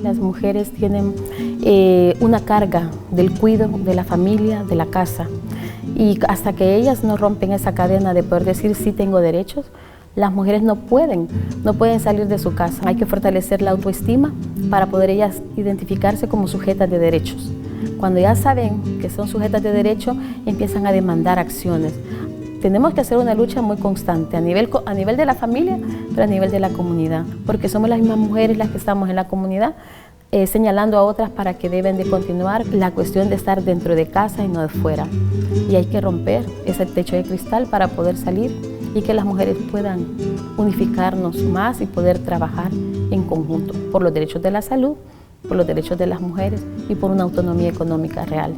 Las mujeres tienen una carga del cuidado de la familia, de la casa, y hasta que ellas no rompen esa cadena de poder decir sí tengo derechos, las mujeres no pueden salir de su casa. Hay que fortalecer la autoestima para poder ellas identificarse como sujetas de derechos. Cuando ya saben que son sujetas de derecho, empiezan a demandar acciones. Tenemos que hacer una lucha muy constante a nivel de la familia, pero a nivel de la comunidad, porque somos las mismas mujeres las que estamos en la comunidad señalando a otras para que deben de continuar la cuestión de estar dentro de casa y no de fuera. Y hay que romper ese techo de cristal para poder salir y que las mujeres puedan unificarnos más y poder trabajar en conjunto por los derechos de la salud, por los derechos de las mujeres y por una autonomía económica real.